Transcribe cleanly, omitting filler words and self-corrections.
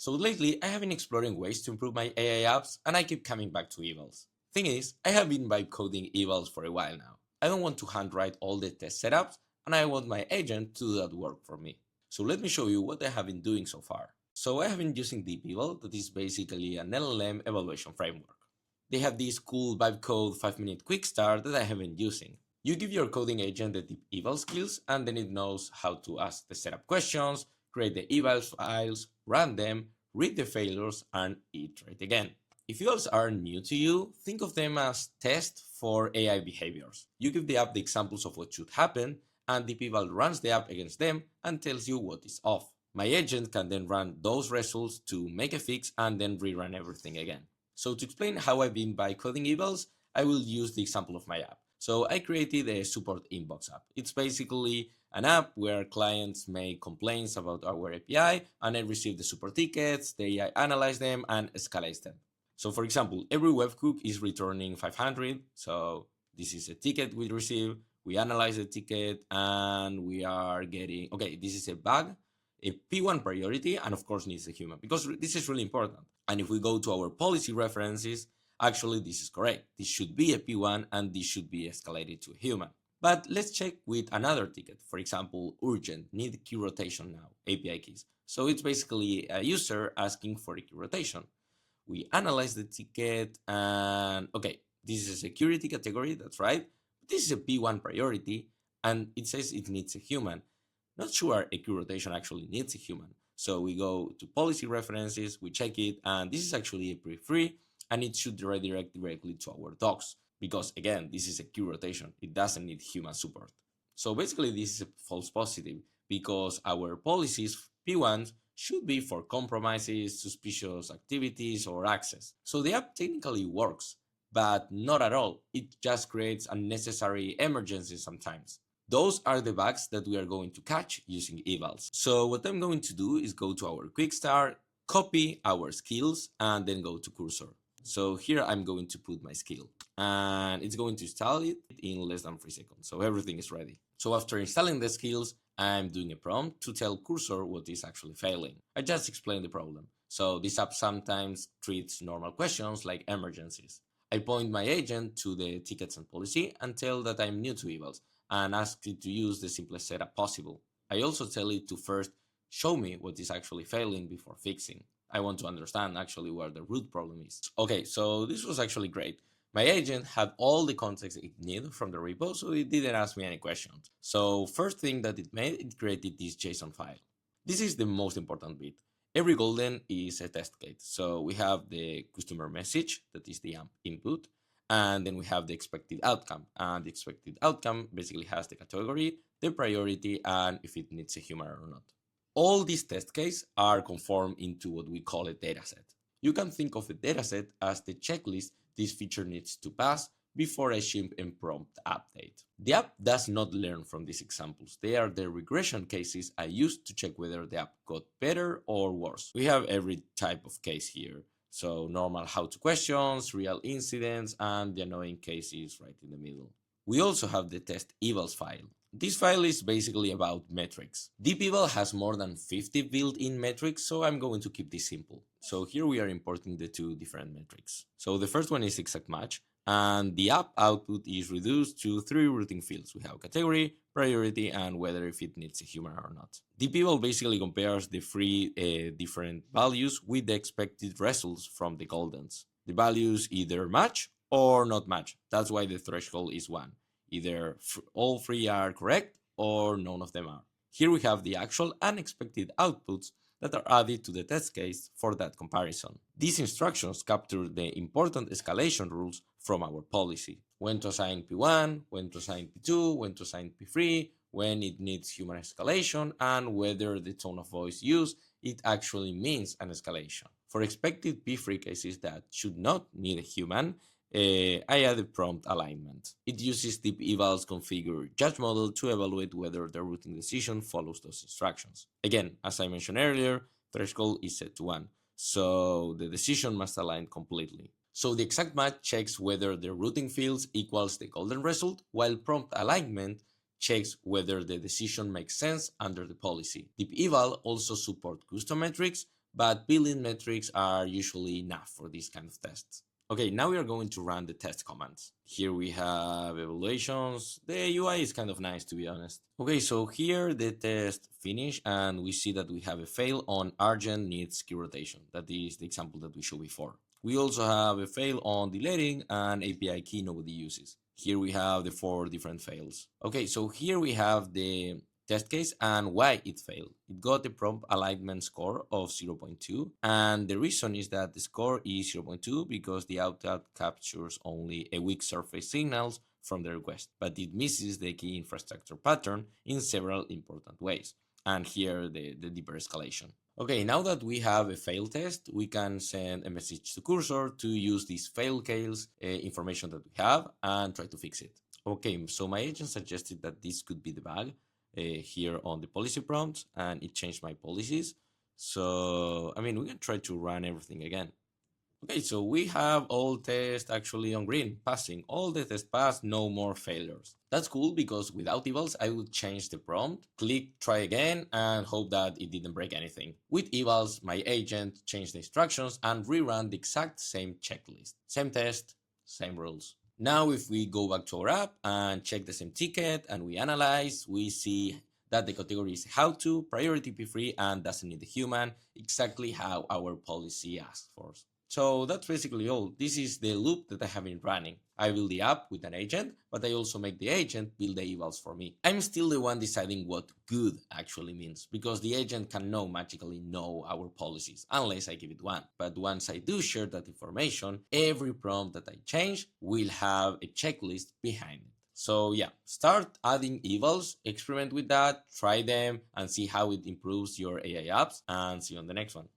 So lately, I have been exploring ways to improve my AI apps, and I keep coming back to Evals. Thing is, I have been vibe coding Evals for a while now. I don't want to handwrite all the test setups, and I want my agent to do that work for me. So let me show you what I have been doing so far. So I have been using DeepEval, that is basically an LLM evaluation framework. They have this cool vibe code 5-minute quick start that I have been using. You give your coding agent the DeepEval skills, and then it knows how to ask the setup questions, create the evals files, run them, read the failures, and iterate again. If evals are new to you, think of them as tests for AI behaviors. You give the app the examples of what should happen, and DeepEval runs the app against them and tells you what is off. My agent can then run those results to make a fix and then rerun everything again. So to explain how I've been by coding evals, I will use the example of my app. So I created a support inbox app. It's basically an app where clients make complaints about our API, and I receive the support tickets, the AI analyze them, and escalates them. So for example, every webhook is returning 500. So this is a ticket we receive. We analyze the ticket, and we are getting, okay, this is a bug, a P1 priority, and of course needs a human, because this is really important. And if we go to our policy references, actually this is correct. This should be a P1 and this should be escalated to a human. But let's check with another ticket. For example, urgent, need key rotation now, API keys. So it's basically a user asking for a key rotation. We analyze the ticket and okay, this is a security category, that's right. This is a P1 priority and it says it needs a human. Not sure a key rotation actually needs a human. So we go to policy references, we check it, and this is actually a pre-free, and it should redirect directly to our docs. Because again, this is a key rotation, it doesn't need human support. So basically this is a false positive because our policies, P1s, should be for compromises, suspicious activities, or access. So the app technically works, but not at all. It just creates unnecessary emergencies sometimes. Those are the bugs that we are going to catch using evals. So what I'm going to do is go to our quick start, copy our skills, and then go to cursor. So here I'm going to put my skill and it's going to install it in less than 3 seconds. So everything is ready. So after installing the skills, I'm doing a prompt to tell cursor what is actually failing. I just explained the problem. So this app sometimes treats normal questions like emergencies. I point my agent to the tickets and policy and tell that I'm new to evals and ask it to use the simplest setup possible. I also tell it to first show me what is actually failing before fixing. I want to understand actually where the root problem is. Okay, so this was actually great. My agent had all the context it needed from the repo, so it didn't ask me any questions. So first thing that it made, it created this JSON file. This is the most important bit. Every golden is a test case. So we have the customer message, that is the AMP input, and then we have the expected outcome. And the expected outcome basically has the category, the priority, and if it needs a human or not. All these test cases are conformed into what we call a dataset. You can think of a dataset as the checklist this feature needs to pass before I ship a prompt update. The app does not learn from these examples. They are the regression cases I used to check whether the app got better or worse. We have every type of case here. So normal how-to questions, real incidents, and the annoying cases right in the middle. We also have the test evals file. This file is basically about metrics. DeepEval has more than 50 built-in metrics, so I'm going to keep this simple. So here we are importing the two different metrics. So the first one is exact match, and the app output is reduced to 3 routing fields. We have category, priority, and whether if it needs a human or not. DeepEval basically compares the 3 different values with the expected results from the goldens. The values either match or not match. That's why the threshold is 1. Either all 3 are correct or none of them are. Here we have the actual unexpected outputs that are added to the test case for that comparison. These instructions capture the important escalation rules from our policy. When to assign P1, when to assign P2, when to assign P3, when it needs human escalation, and whether the tone of voice used it actually means an escalation. For expected P3 cases that should not need a human, I added prompt alignment. It uses DeepEval's configure judge model to evaluate whether the routing decision follows those instructions. Again, as I mentioned earlier, threshold is set to 1, so the decision must align completely. So the exact match checks whether the routing fields equals the golden result, while prompt alignment checks whether the decision makes sense under the policy. DeepEval also supports custom metrics, but built-in metrics are usually enough for these kind of tests. Okay, now we are going to run the test commands. Here we have evaluations. The UI is kind of nice, to be honest. Okay, so here the test finished and we see that we have a fail on Argent needs key rotation. That is the example that we showed before. We also have a fail on deleting an API key nobody uses. Here we have the 4 different fails. Okay, so here we have the test case and why it failed. It got a prompt alignment score of 0.2, and the reason is that the score is 0.2 because the output captures only a weak surface signals from the request, but it misses the key infrastructure pattern in several important ways. And here the deeper escalation. Okay, now that we have a fail test, we can send a message to Cursor to use this fail case information that we have and try to fix it. Okay, so my agent suggested that this could be the bug here on the policy prompts, and it changed my policies. So, I mean, we can try to run everything again. Okay, so we have all tests actually on green, passing. All the tests passed, no more failures. That's cool because without Evals, I would change the prompt, click try again, and hope that it didn't break anything. With Evals, my agent changed the instructions and rerun the exact same checklist. Same test, same rules. Now, if we go back to our app and check the same ticket and we analyze, we see that the category is how to, priority P3, and doesn't need a human, exactly how our policy asks for. So that's basically all. This is the loop that I have been running. I build the app with an agent, but I also make the agent build the evals for me. I'm still the one deciding what good actually means, because the agent cannot magically know our policies, unless I give it one. But once I do share that information, every prompt that I change will have a checklist behind it. So yeah, start adding evals, experiment with that, try them, and see how it improves your AI apps, and see you on the next one.